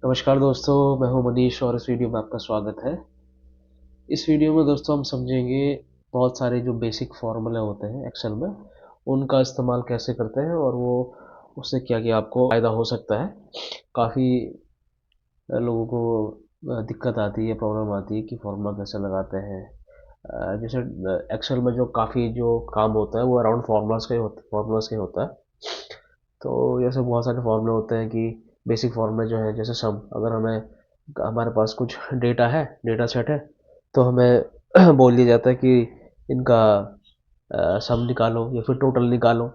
नमस्कार दोस्तों, मैं हूं मनीष और इस वीडियो में आपका स्वागत है। इस वीडियो में दोस्तों हम समझेंगे बहुत सारे जो बेसिक फार्मूले होते हैं एक्सेल में, उनका इस्तेमाल कैसे करते हैं और वो उससे क्या क्या आपको फ़ायदा हो सकता है। काफ़ी लोगों को दिक्कत आती है, प्रॉब्लम आती है कि फार्मूला कैसे लगाते हैं। जैसे एक्सेल में जो काफ़ी जो काम होता है वो अराउंड फार्मूलाज का ही होता है। तो जैसे बहुत सारे फार्मूले होते हैं कि बेसिक फार्मूले जो है, जैसे सम, अगर हमें हमारे पास कुछ डेटा सेट है, तो हमें बोल दिया जाता है कि इनका सम निकालो या फिर टोटल निकालो।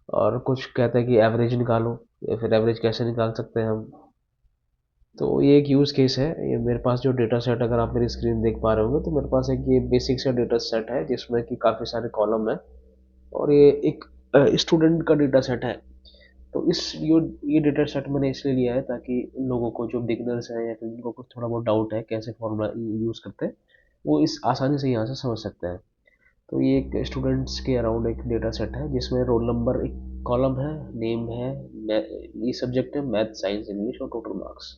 और कुछ कहते हैं कि एवरेज निकालो, या फिर एवरेज कैसे निकाल सकते हैं हम। तो ये एक यूज़ केस है। ये मेरे पास जो डेटा सेट, अगर आप मेरी स्क्रीन देख पा रहे होंगे, तो मेरे पास एक ये बेसिक सा डेटा सेट है जिसमें कि काफ़ी सारे कॉलम है। और ये एक स्टूडेंट का डेटा सेट है। तो ये डेटा सेट मैंने इसलिए लिया है ताकि लोगों को, जो बिगनर्स हैं या फिर जिनको कुछ थोड़ा बहुत डाउट है कैसे फॉर्मूला यूज़ करते हैं, वो इस आसानी से यहाँ से समझ सकते हैं। तो ये एक स्टूडेंट्स के अराउंड एक डेटा सेट है जिसमें रोल नंबर एक कॉलम है, नेम है, ये सब्जेक्ट है मैथ, साइंस, इंग्लिश और टोटल मार्क्स।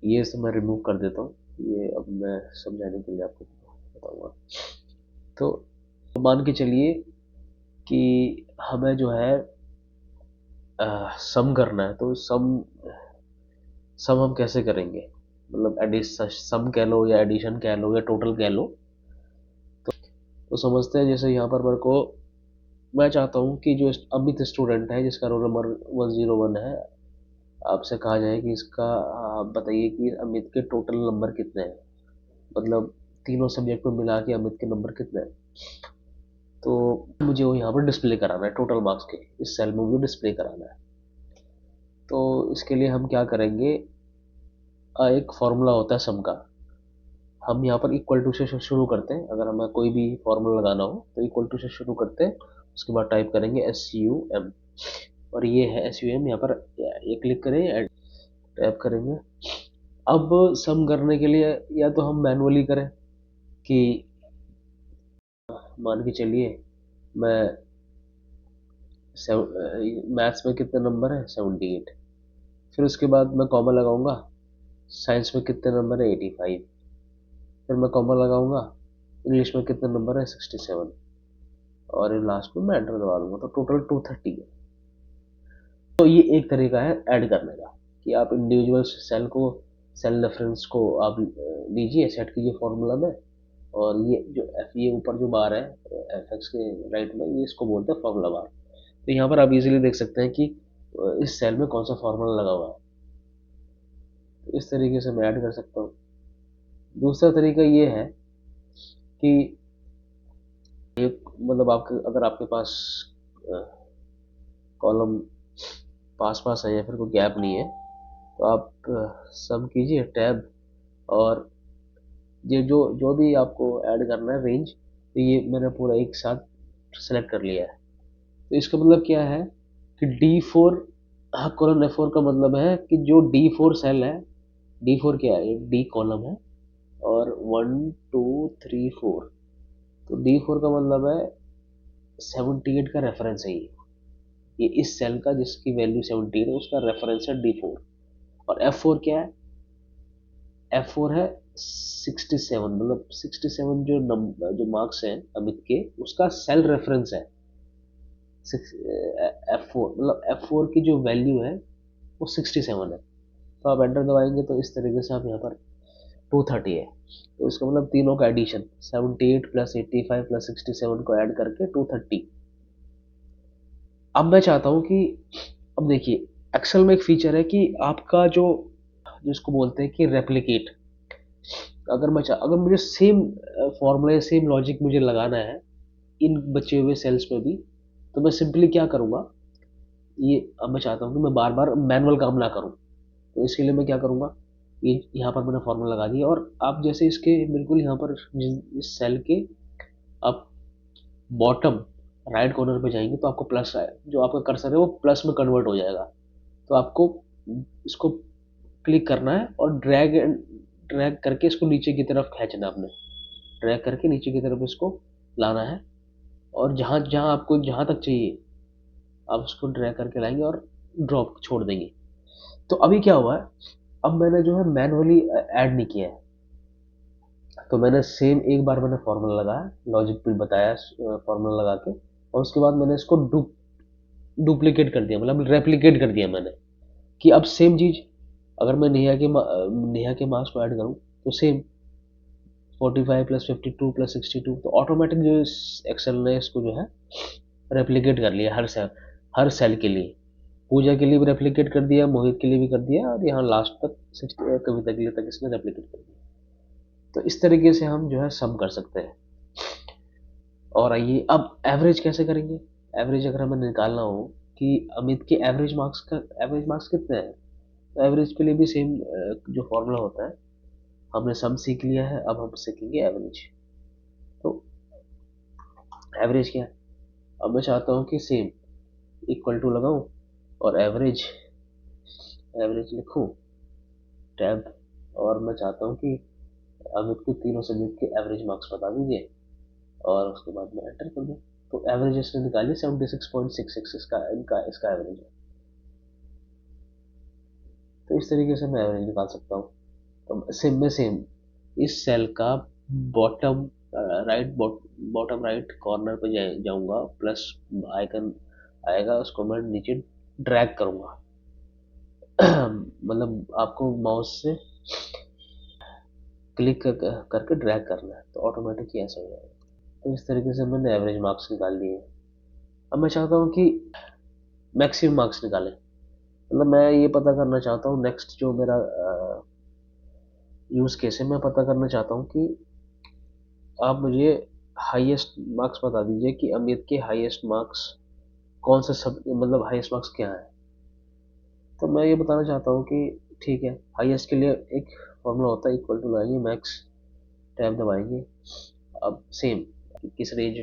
ये सब मैं रिमूव कर देता हूँ, ये अब मैं समझाने के लिए आपको बताऊंगा। तो मान के चलिए कि हमें जो है सम करना है। तो सम सम हम कैसे करेंगे, मतलब सम कह लो या एडिशन कह लो या टोटल कह लो। तो समझते हैं। जैसे यहाँ पर मेरे को, मैं चाहता हूँ कि जो अमित स्टूडेंट है जिसका रोल नंबर 101 है, आपसे कहा जाए कि इसका आप बताइए कि अमित के टोटल नंबर कितने हैं, मतलब तीनों सब्जेक्ट में मिला के अमित के नंबर कितने हैं। तो मुझे वो यहाँ पर डिस्प्ले कराना है, टोटल मार्क्स के इस सेल में मुझे डिस्प्ले कराना है। तो इसके लिए हम क्या करेंगे, एक फॉर्मूला होता है सम का। हम यहाँ पर इक्वल टू से शुरू करते हैं। अगर हमें कोई भी फॉर्मूला लगाना हो तो इक्वल टू से शुरू करते हैं। उसके बाद टाइप करेंगे SUM, और ये है SUM। यहाँ पर ये क्लिक करें, टैप करेंगे। अब सम करने के लिए या तो हम मैनुअली करें कि मान के चलिए मैं मैथ्स में कितने नंबर है, 78। फिर उसके बाद मैं कॉमा लगाऊंगा, साइंस में कितने नंबर है, 85। फिर मैं कॉमा लगाऊंगा, इंग्लिश में कितने नंबर है, 67। और लास्ट में मैं एंटर दबा दूंगा, तो टोटल 230 है। तो ये एक तरीका है ऐड करने का, कि आप इंडिविजुअल सेल को, सेल रेफरेंस को आप लीजिए, सेट कीजिए फॉर्मूला में। और ये जो एफ, ये ऊपर जो बार है एफ एक्स के राइट में, ये इसको बोलते हैं फॉर्मूला बार। तो यहाँ पर आप इजीली देख सकते हैं कि इस सेल में कौन सा फॉर्मूला लगा हुआ है। तो इस तरीके से मैं ऐड कर सकता हूँ। दूसरा तरीका ये है कि मतलब आपके, अगर आपके पास कॉलम पास पास है या फिर कोई गैप नहीं है, तो आप सम कीजिए टैब, और ये जो जो भी आपको ऐड करना है रेंज, तो ये मैंने पूरा एक साथ सेलेक्ट कर लिया है। तो इसका मतलब क्या है कि D4, हाँ, कॉलम F4 का मतलब है कि जो D4 सेल है, D4 क्या है, एक D कॉलम है और 1 2 3 4। तो D4 का मतलब है 78 का रेफरेंस है ये इस सेल का जिसकी वैल्यू 78 है उसका रेफरेंस है D4। और F4 क्या है, F4 है 67, मतलब 67 जो नंबर, जो मार्क्स हैं अमित के, उसका सेल रेफरेंस है F4। मतलब F4 की जो वैल्यू है वो 67 है। तो आप एंटर दबाएंगे तो इस तरीके से आप यहाँ पर 230 है। तो इसका मतलब तीनों का एडिशन, 78 प्लस 85 प्लस 67 को ऐड करके 230। अब मैं चाहता हूँ कि, अब देखिए एक्सेल में एक फीचर है कि आपका जो, जिसको बोलते हैं कि रेप्लिकेट, अगर मुझे सेम फॉर्मूला, सेम लॉजिक मुझे लगाना है इन बचे हुए सेल्स में भी, तो मैं सिंपली क्या करूँगा, ये अब मैं चाहता हूँ कि मैं बार बार मैनुअल काम ना करूँ। तो इसके लिए मैं क्या करूँगा, ये यहाँ पर मैंने फॉर्मूला लगा दिया, और आप जैसे इसके बिल्कुल यहाँ पर इस सेल के आप बॉटम राइट कॉर्नर पे जाएंगे तो आपको प्लस आए, जो आपका कर्सर है वो प्लस में कन्वर्ट हो जाएगा। तो आपको इसको क्लिक करना है और ड्रैग करके इसको नीचे की तरफ खींचना है। आपने ड्रैग करके नीचे की तरफ इसको लाना है, और जहाँ जहाँ आपको जहाँ तक चाहिए आप उसको ड्रैग करके लाएंगे और ड्रॉप छोड़ देंगे। तो अभी क्या हुआ है, अब मैंने जो है मैनुअली ऐड नहीं किया है, तो मैंने सेम एक बार मैंने फॉर्मूला लगाया, लॉजिक भी बताया फॉर्मूला लगा के, और उसके बाद मैंने इसको डुप्लीकेट कर दिया, मतलब रेप्लिकेट कर दिया मैंने, कि अब सेम चीज अगर मैं नेहा के मार्क्स को ऐड करूँ तो सेम 45 प्लस 52 प्लस 62, तो ऑटोमेटिक जो एक्सेल ने इसको जो है रेप्लिकेट कर लिया हर सेल के लिए। पूजा के लिए भी रेप्लिकेट कर दिया, मोहित के लिए भी कर दिया, और यहाँ लास्ट तक 60 कविता के लिए तक इसने रेप्लिकेट कर दिया। तो इस तरीके से हम जो है सम कर सकते हैं। और आइए अब एवरेज कैसे करेंगे। एवरेज अगर हमें निकालना हो कि अमित के एवरेज मार्क्स कितने हैं, तो एवरेज के लिए भी सेम जो फॉर्मूला होता है, हमने सम सीख लिया है, अब हम सीखेंगे एवरेज। तो एवरेज क्या है, अब मैं चाहता हूँ कि सेम इक्वल टू लगाऊं और एवरेज एवरेज लिखूं टैब, और मैं चाहता हूँ कि अमित के तीनों सब्जेक्ट के एवरेज मार्क्स बता दीजिए, और उसके बाद मैं एंटर कर दूँ। तो एवरेज इसने निकाली 76.66, इसका एवरेज है। तो इस तरीके से मैं एवरेज निकाल सकता हूँ। तो सेम इस सेल का बॉटम बॉटम राइट कॉर्नर पे जाऊंगा, प्लस आइकन आएगा, उसको मैं नीचे ड्रैग करूंगा। मतलब आपको माउस से क्लिक करके ड्रैग करना है, तो ऑटोमेटिक ही ऐसा हो जाएगा। तो इस तरीके से मैंने एवरेज मार्क्स निकाल दिए। अब मैं चाहता हूँ कि मैक्सिमम मार्क्स निकालें, मतलब मैं ये पता करना चाहता हूँ, नेक्स्ट जो मेरा यूज़ केस है, मैं पता करना चाहता हूँ कि आप मुझे हाईएस्ट मार्क्स बता दीजिए कि अमित के हाईएस्ट मार्क्स कौन से सब, मतलब हाईएस्ट मार्क्स क्या है। तो मैं ये बताना चाहता हूँ कि ठीक है, हाईएस्ट के लिए एक फॉर्मूला होता है, इक्वल टू लगाएंगे मैक्स, टैब दबाएंगे, अब सेम किस रेंज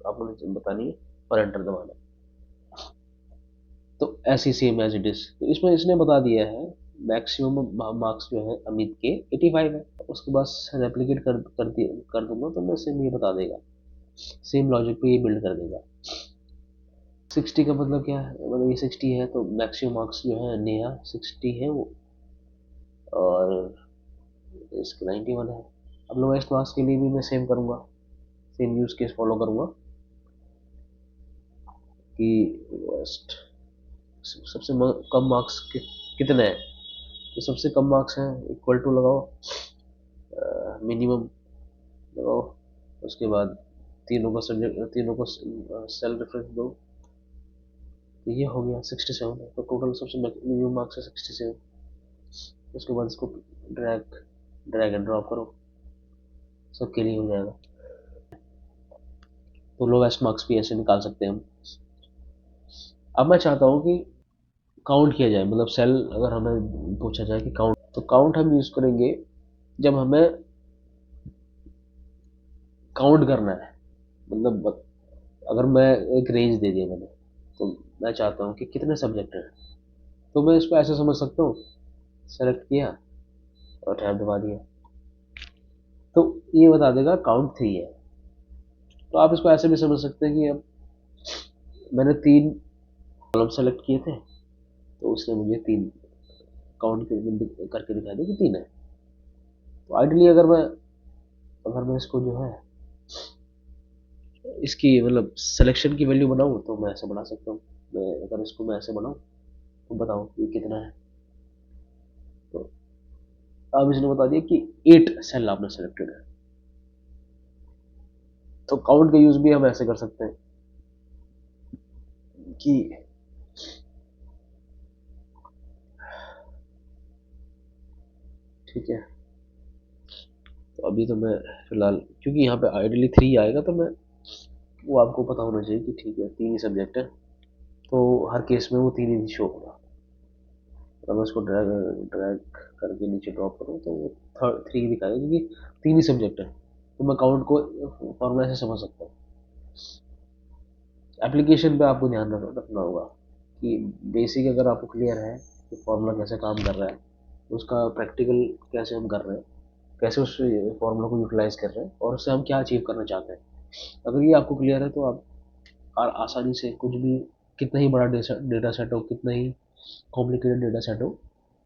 आपको बतानी है और एंटर दबाना है। तो ऐसी सेम एज इट इज, तो इसमें इसने बता दिया है मैक्सिमम मार्क्स जो है अमित के 85 है। उसके बाद रेप्लिकेट कर दूंगा, तो मैं सेम ये बता देगा, सेम लॉजिक पे ये बिल्ड कर देगा। 60 का मतलब क्या है, मतलब ये 60 है, तो मैक्सिमम मार्क्स जो है नेहा 60 है वो, और इसके 91 है। अब लोएस्ट मार्क्स के लिए भी मैं सेम करूँगा, सेम यूज केस फॉलो करूँगा कि लोएस्ट सबसे कम मार्क्स कितने हैं, तो सबसे कम मार्क्स हैं, इक्वल टू लगाओ मिनिमम लगाओ, उसके बाद तीनों को सेल रेफरेंस दो, तो ये हो गया 67 है, तो टोटल सबसे मिनिमम मार्क्स है 67। उसके बाद इसको ड्रैग एंड ड्रॉप करो, सबके लिए हो जाएगा। तो लोवेस्ट मार्क्स भी ऐसे निकाल सकते हैं हम। अब मैं चाहता हूँ कि काउंट किया जाए, मतलब सेल अगर हमें पूछा जाए कि काउंट, तो काउंट हम यूज करेंगे जब हमें काउंट करना है। मतलब अगर मैं एक रेंज दे दिया मैंने, तो मैं चाहता हूँ कि कितने सब्जेक्ट हैं, तो मैं इसको ऐसे समझ सकता हूँ, सेलेक्ट किया और टैब दबा दिया, तो ये बता देगा काउंट 3 है। तो आप इसको ऐसे भी समझ सकते हैं कि अब मैंने 3 कॉलम सेलेक्ट किए थे, तो उसने मुझे 3 काउंट करके दिखा दिया कि 3 है। तो आइडियली अगर मैं इसको जो है इसकी मतलब सिलेक्शन की वैल्यू बनाऊँ, तो मैं ऐसे बना सकता हूँ। अगर इसको मैं ऐसे बनाऊँ तो बताओ ये कितना है। तो अब इसने बता दिया कि 8 सेल आपने सेलेक्टेड है। तो काउंट का यूज भी हम ऐसे कर सकते हैं कि ठीक है, तो अभी तो मैं फिलहाल, क्योंकि यहाँ पे आइडियली 3 आएगा, तो मैं वो आपको पता होना चाहिए कि ठीक है 3 ही सब्जेक्ट है, तो हर केस में वो 3 ही शो होगा। अगर मैं उसको ड्रैग ड्रैग करके नीचे ड्रॉप करूँ, तो वो 3 दिखाएगा, क्योंकि 3 ही सब्जेक्ट है, तो मैं काउंट को फॉर्मूला से समझ सकता हूँ। एप्लीकेशन पे आपको ध्यान रखना होगा कि बेसिक अगर आपको क्लियर है कि फॉर्मूला कैसे काम कर रहा है, उसका प्रैक्टिकल कैसे हम कर रहे हैं, कैसे उस फॉर्मूला को यूटिलाइज कर रहे हैं, और उससे हम क्या अचीव करना चाहते हैं, अगर ये आपको क्लियर है, तो आप आसानी से कुछ भी, कितना ही बड़ा डेटा सेट हो, कितना ही कॉम्प्लिकेटेड डेटा सेट हो,